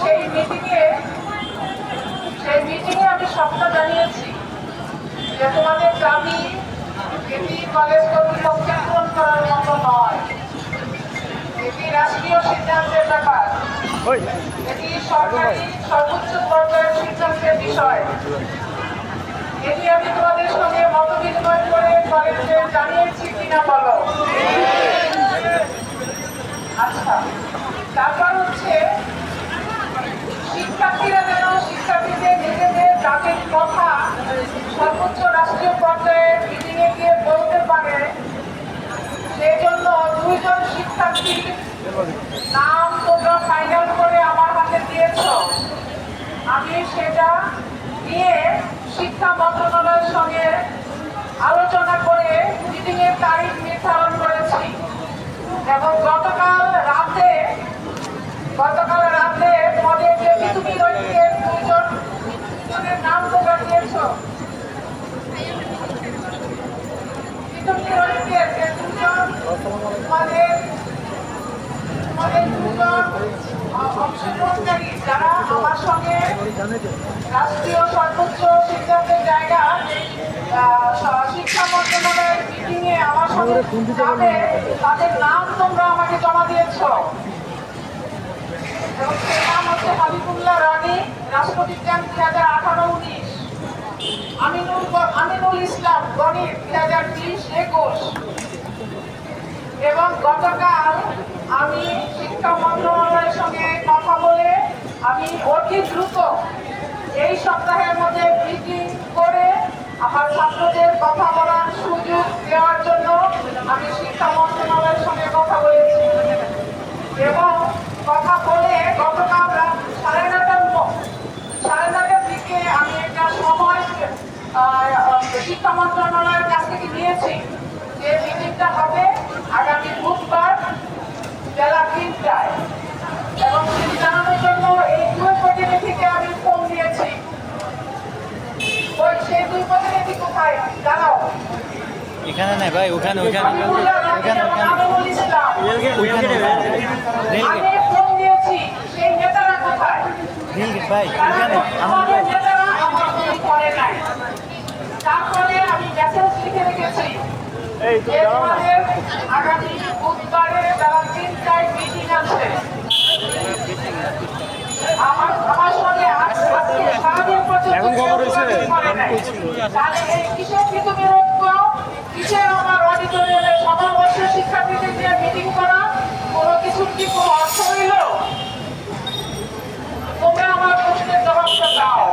সেই মিটিংয়ে আমি সবটা জানিয়েছি যে তোমাদের দাবি এটি কলেজ কর্তৃপক্ষের পূরণ করার মতো নয়, এটি রাষ্ট্রীয় সিদ্ধান্তের ব্যাপার, এটি সরকারি সর্বোচ্চ পর্যায়ের সিদ্ধান্তের বিষয়। এটি আমি তোমাদের সঙ্গে মত বিনিময় করে কলেজে জানিয়েছি কিনা বলো। আচ্ছা, তারপর হচ্ছে শিক্ষার্থীরা যেন শিক্ষার্থীদের নিজেদের দাবির কথা সর্বোচ্চ রাষ্ট্রীয় পর্যায়ে মিটিংয়ে গিয়ে বলতে পারে, সেই জন্য 2 জন শিক্ষার্থীর নাম তোমরা ফাইনাল করে আমার হাতে দিয়েছ। আমি সেটা নিয়ে শিক্ষা মন্ত্রণালয়ের সঙ্গে আলোচনা করে মিটিংয়ের তারিখ নির্ধারণ করেছি এবং গতকাল রাতে তোমাদের যে বিতুমি রয়েছেন 2 জনের নাম তোমরা দিয়েছ। বিতুমি রয়েছেন যে 2 জন তোমাদের 2 জন অংশগ্রহণকারী যারা আমার সঙ্গে রাষ্ট্রীয় সর্বোচ্চ সিদ্ধান্তের জায়গা শিক্ষা মন্ত্রণালয়ের মিটিংয়ে আমার সঙ্গে যাবে, তাদের নাম তোমরা আমাকে জমা দিয়েছ এবং সেই নাম হচ্ছে হাবিবুল্লাহ রানী, রাষ্ট্রবিজ্ঞান 2018-19, আমিনুল ইসলাম গণিত 2020-21। এবং গতকাল আমি শিক্ষা মন্ত্রণালয়ের সঙ্গে কথা বলে আমি অতি দ্রুত এই সপ্তাহের মধ্যে মিটিং করে আমার ছাত্রদের কথা বলার সুযোগ দেওয়ার জন্য আমি শিক্ষা মন্ত্রণালয়ের সঙ্গে কথা বলেছি এবং কথা বলে গতকাল রাত 9:30টার দিকে আমি একটা সময় শিক্ষা মন্ত্রণালয়ের কাছ থেকে নিয়েছি যে মিটিংটা হবে আগামী বুধবার বেলা 3টায় এবং জানানোর জন্য এই 2 প্রতিনিধিকে আমি ফোন দিয়েছি। সেই 2 প্রতিনিধি কোথায় জানাও? এখানে নাই ভাই, ওখানে আমি ফোন দিয়েছি, সেই নেতারা কোথায়? ভাই আমাদের নেতারা আমার ফোন করে নাই। তারপরে আমি মেসেজ লিখে রেখেছি যে আমাদের আগামী বুধবারে বেলা 3টায় মিটিং আছে। আমার সঙ্গে আজকে সারাদিন পর্যন্ত তাহলে এই কিসের কিন্তু বিরোধ, কিসের আমার অডিটোরিয়ামে সমাবেশে শিক্ষার্থীদের নিয়ে মিটিং করা, কোনো কিছুর কি কোনো অর্থ হইল? তোমরা আমার প্রশ্নের জবাবটা দাও।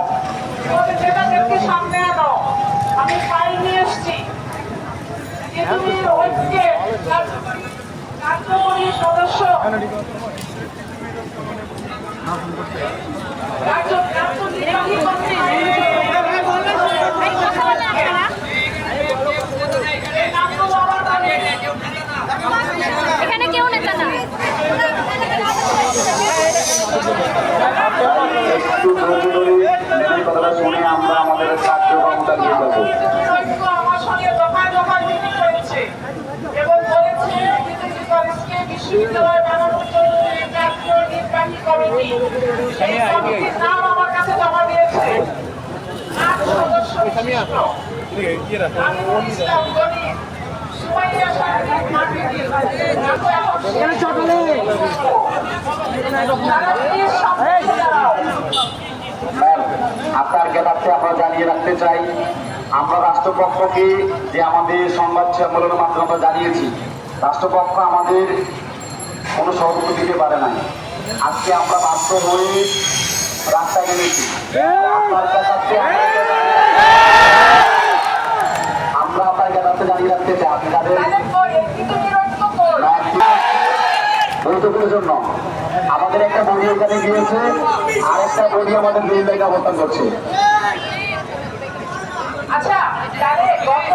তোমাদের নেতাদেরকে সামনে আনো, আমি ফাইল নিয়ে এসছি। তুমি ঐক্যের কার্যকরী সদস্য এখানে কেউ নেতা না। শুনে আমরা আমাদের কার্যক্রমটা নিয়ে যাবো। আমার সঙ্গে দফায় মিটিং করেছে এবং বলেছে কলেজকে বিশ্ববিদ্যালয় বানানোর জন্য জাতীয় নির্বাহী কমিটি, এই কমিটির নাম আমার কাছে জমা দিয়েছে। 8 সদস্য বিশিষ্ট আমিনুল ইসলাম গণিত, সুমাইয়া শারমিন মার্কেটিং, আপনার জ্ঞাতার্থে আমরা জানিয়ে রাখতে চাই, আমরা রাষ্ট্রপক্ষকে যে আমাদের সংবাদ সম্মেলনের মাধ্যমে আমরা জানিয়েছি, রাষ্ট্রপক্ষ আমাদের কোনো সহযোগিতা দিতে পারে নাই। আজকে আমরা বাধ্য হয়ে রাস্তায় নেমেছি। আমরা আপনার জ্ঞাতার্থে জানিয়ে রাখতে চাই, আপনি তাদের বৈঠকের জন্য আমাদের একটা বডি এখানে গিয়েছে, আর একটা বডি আমাদের গ্রিন লাইনে অবস্থান করছে। আচ্ছা, তাহলে গত